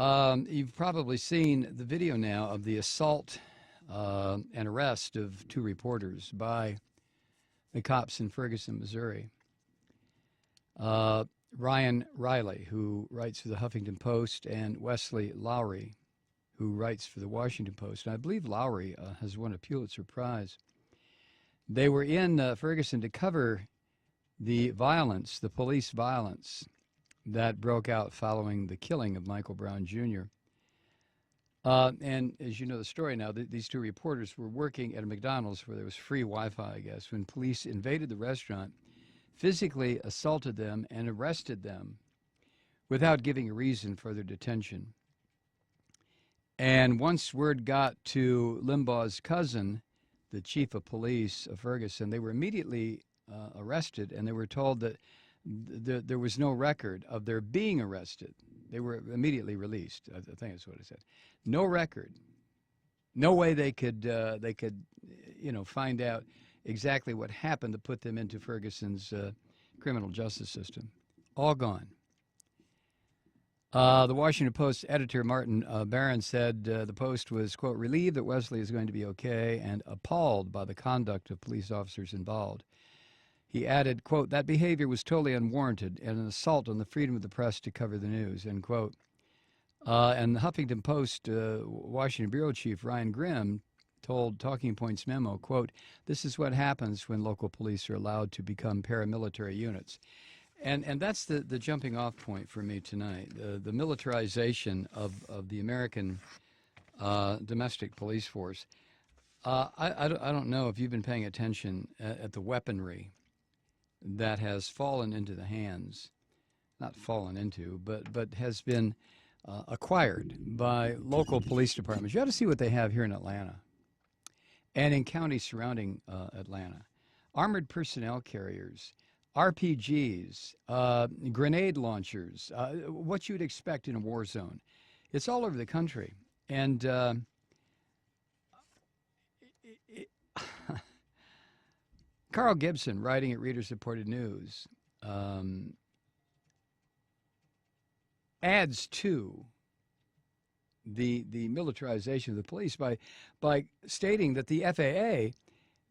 You've probably seen the video now of the assault and arrest of two reporters by the cops in Ferguson, Missouri. Ryan Riley, who writes for the Huffington Post, and Wesley Lowery, who writes for the Washington Post. And I believe Lowery has won a Pulitzer Prize. They were in Ferguson to cover the violence, the police violence that broke out following the killing of Michael Brown Jr. And as you know the story now, these two reporters were working at a McDonald's where there was free Wi-Fi, I guess, when police invaded the restaurant, physically assaulted them, and arrested them without giving a reason for their detention. And once word got to Limbaugh's cousin, the chief of police of Ferguson, they were immediately arrested, and they were told that there was no record of their being arrested. They were immediately released. I think that's what it said. No record. No way they could find out exactly what happened to put them into Ferguson's criminal justice system. All gone. The Washington Post editor, Martin Barron, said the Post was, quote, relieved that Wesley is going to be okay and appalled by the conduct of police officers involved. He added, quote, that behavior was totally unwarranted and an assault on the freedom of the press to cover the news, end quote. And the Huffington Post Washington bureau chief, Ryan Grimm, told Talking Points memo, quote, this is what happens when local police are allowed to become paramilitary units. And that's the jumping off point for me tonight, the militarization of the American domestic police force. I don't know if you've been paying attention at the weaponry that has fallen into the hands, not fallen into, but has been acquired by local police departments. You ought to see what they have here in Atlanta and in counties surrounding Atlanta. Armored personnel carriers, RPGs, grenade launchers, what you'd expect in a war zone. It's all over the country. And Carl Gibson, writing at Reader's Reported News, adds to the militarization of the police by stating that the FAA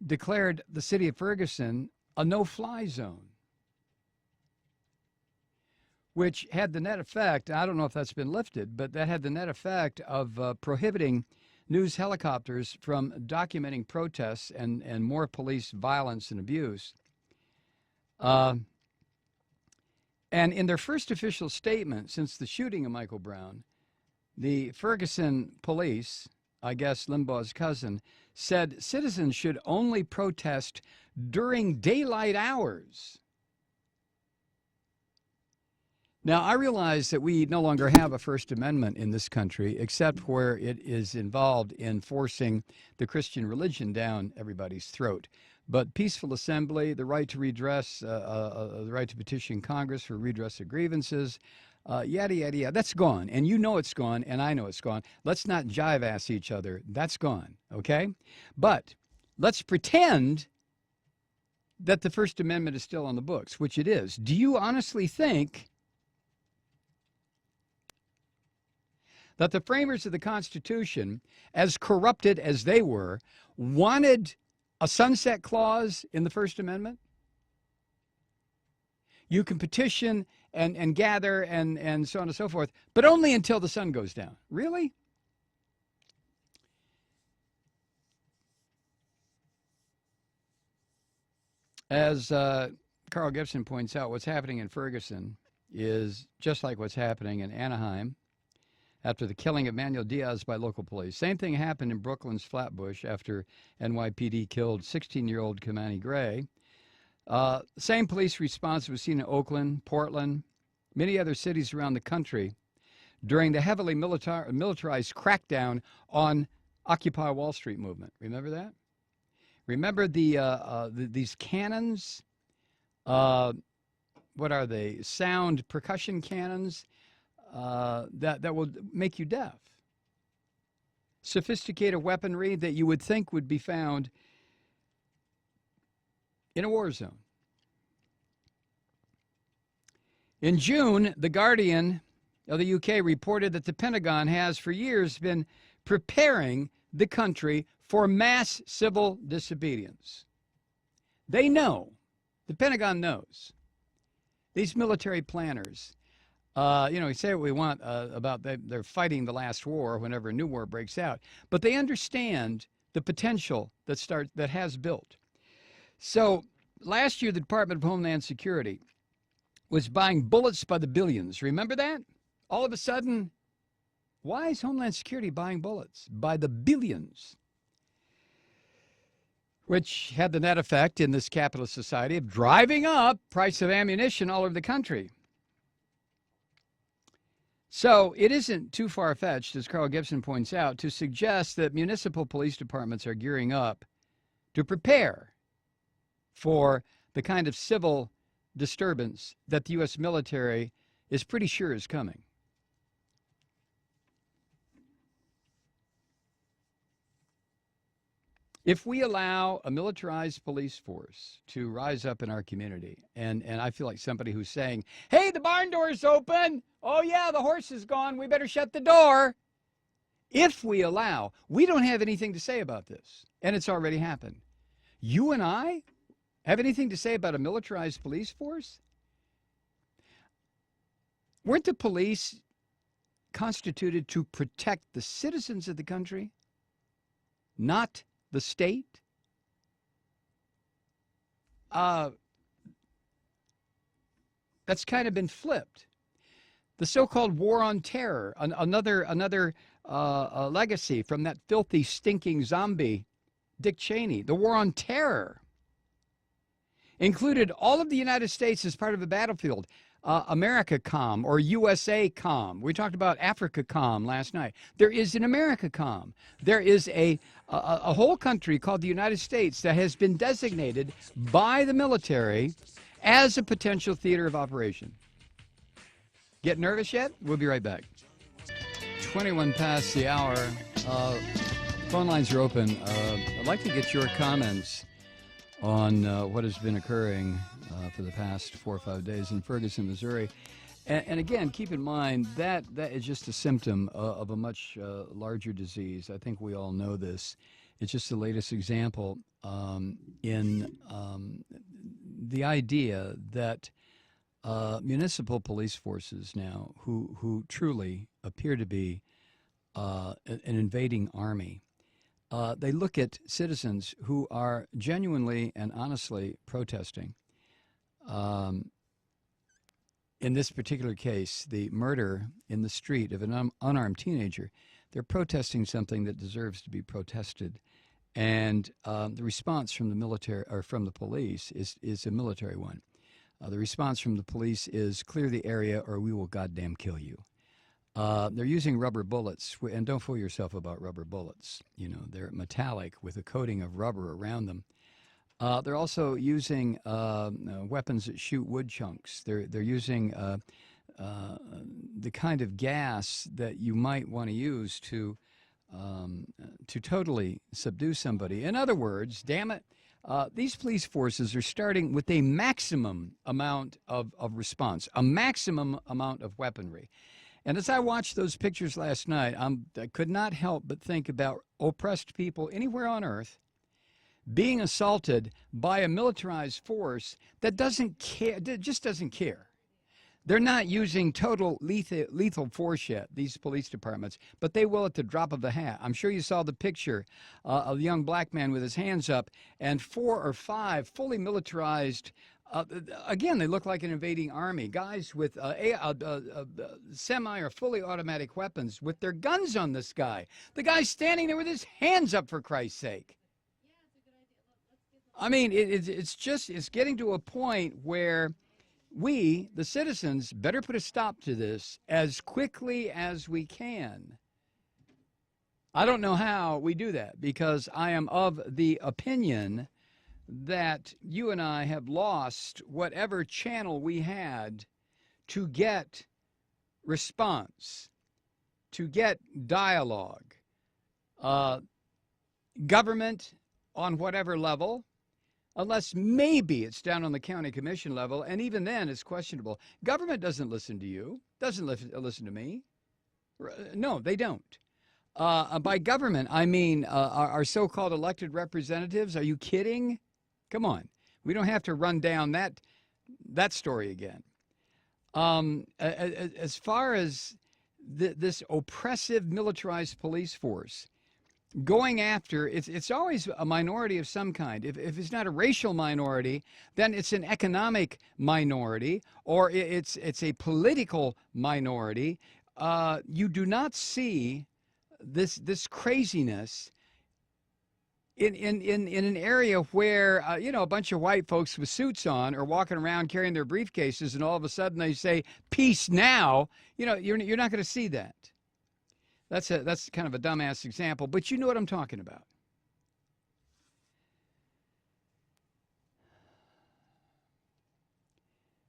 declared the city of Ferguson a no-fly zone, which had the net effect, I don't know if that's been lifted, but that had the net effect of prohibiting news helicopters from documenting protests and more police violence and abuse. And in their first official statement since the shooting of Michael Brown, the Ferguson police, I guess Limbaugh's cousin, said citizens should only protest during daylight hours. Now, I realize that we no longer have a First Amendment in this country, except where it is involved in forcing the Christian religion down everybody's throat. But peaceful assembly, the right to redress, the right to petition Congress for redress of grievances, yada, yada, yada, that's gone. And you know it's gone, and I know it's gone. Let's not jive-ass each other. That's gone, okay? But let's pretend that the First Amendment is still on the books, which it is. Do you honestly think that the framers of the Constitution, as corrupted as they were, wanted a sunset clause in the First Amendment? You can petition and gather and so on and so forth, but only until the sun goes down. Really? As Carl Gibson points out, what's happening in Ferguson is just like what's happening in Anaheim after the killing of Manuel Diaz by local police. Same thing happened in Brooklyn's Flatbush after NYPD killed 16-year-old Kamani Gray. Same police response was seen in Oakland, Portland, many other cities around the country during the heavily militarized crackdown on Occupy Wall Street movement. Remember that? Remember these cannons? What are they? Sound percussion cannons that will make you deaf. Sophisticated weaponry that you would think would be found in a war zone. In June, The Guardian of the UK reported that the Pentagon has for years been preparing the country for mass civil disobedience. They know, the Pentagon knows, these military planners, we say what we want about they're fighting the last war whenever a new war breaks out, but they understand the potential that has built. So last year, the Department of Homeland Security was buying bullets by the billions. Remember that? All of a sudden, why is Homeland Security buying bullets by the billions? Which had the net effect in this capitalist society of driving up price of ammunition all over the country. So it isn't too far-fetched, as Carl Gibson points out, to suggest that municipal police departments are gearing up to prepare for the kind of civil disturbance that the U.S. military is pretty sure is coming. If we allow a militarized police force to rise up in our community, and I feel like somebody who's saying, hey, the barn door's open. Oh, yeah, the horse is gone. We better shut the door. If we allow, we don't have anything to say about this, and it's already happened. You and I have anything to say about a militarized police force? Weren't the police constituted to protect the citizens of the country, not the state? That's kind of been flipped. The so-called war on terror, another legacy from that filthy, stinking zombie, Dick Cheney. The war on terror included all of the United States as part of the battlefield. AmericaCom or USACom. We talked about AfricaCom last night. There is an AmericaCom. There is a whole country called the United States that has been designated by the military as a potential theater of operation. Get nervous yet? We'll be right back. 21 past the hour. Phone lines are open. I'd like to get your comments on what has been occurring for the past 4 or 5 days in Ferguson, Missouri. And again, keep in mind that is just a symptom of a much larger disease. I think we all know this. It's just the latest example in the idea that municipal police forces now, who truly appear to be an invading army, they look at citizens who are genuinely and honestly protesting. In this particular case, the murder in the street of an unarmed teenager, they're protesting something that deserves to be protested. And the response from the military or from the police is a military one. The response from the police is clear the area or we will goddamn kill you. They're using rubber bullets, and don't fool yourself about rubber bullets. You know, they're metallic with a coating of rubber around them. They're also using weapons that shoot wood chunks. They're using the kind of gas that you might want to use to totally subdue somebody. In other words, damn it, these police forces are starting with a maximum amount of response, a maximum amount of weaponry. And as I watched those pictures last night, I could not help but think about oppressed people anywhere on earth being assaulted by a militarized force that doesn't care, that just doesn't care. They're not using total lethal force yet, these police departments, but they will at the drop of a hat. I'm sure you saw the picture of a young black man with his hands up and 4 or 5 fully militarized, again, they look like an invading army, guys with semi or fully automatic weapons with their guns on this guy. The guy's standing there with his hands up, for Christ's sake. I mean, it's getting to a point where we, the citizens, better put a stop to this as quickly as we can. I don't know how we do that, because I am of the opinion that you and I have lost whatever channel we had to get response, to get dialogue. Government on whatever level, unless maybe it's down on the county commission level, and even then it's questionable. Government doesn't listen to you, doesn't listen to me. No, they don't. By government, I mean our so-called elected representatives. Are you kidding? Come on. We don't have to run down that story again. As far as this oppressive militarized police force, going after, it's always a minority of some kind. If it's not a racial minority, then it's an economic minority, or it's a political minority. You do not see this craziness in an area where a bunch of white folks with suits on are walking around carrying their briefcases, and all of a sudden they say peace now. You're not going to see that. That's kind of a dumbass example, but you know what I'm talking about.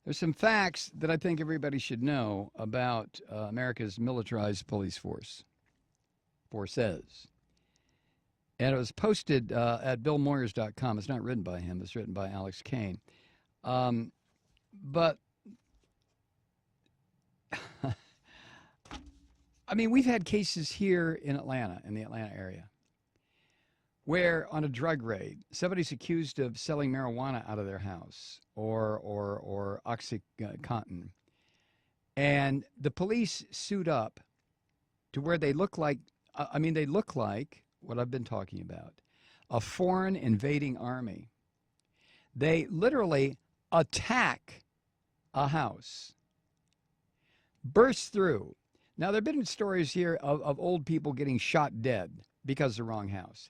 There's some facts that I think everybody should know about America's militarized police forces. And it was posted at billmoyers.com. It's not written by him. It's written by Alex Kane. But, I mean, we've had cases here in Atlanta, in the Atlanta area, where on a drug raid, somebody's accused of selling marijuana out of their house or OxyContin. And the police suit up to where they look like, they look like what I've been talking about, a foreign invading army. They literally attack a house, burst through. Now, there have been stories here of old people getting shot dead because of the wrong house.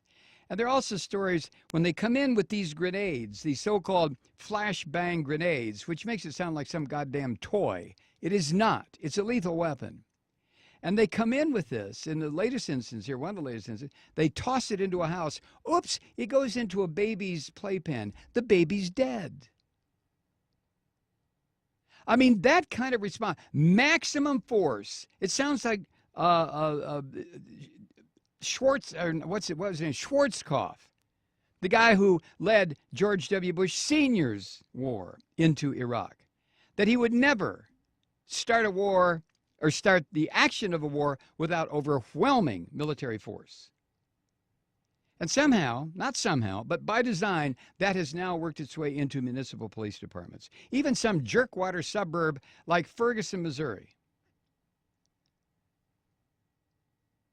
And there are also stories when they come in with these grenades, these so-called flashbang grenades, which makes it sound like some goddamn toy. It is not. It's a lethal weapon. And they come in with this. In the latest instance here, one of the latest instances, they toss it into a house. Oops, it goes into a baby's playpen. The baby's dead. I mean, that kind of response, maximum force. It sounds like Schwarzkopf, the guy who led George W. Bush Sr.'s war into Iraq, that he would never start a war or start the action of a war without overwhelming military force. And somehow, not somehow, but by design, that has now worked its way into municipal police departments. Even some jerkwater suburb like Ferguson, Missouri,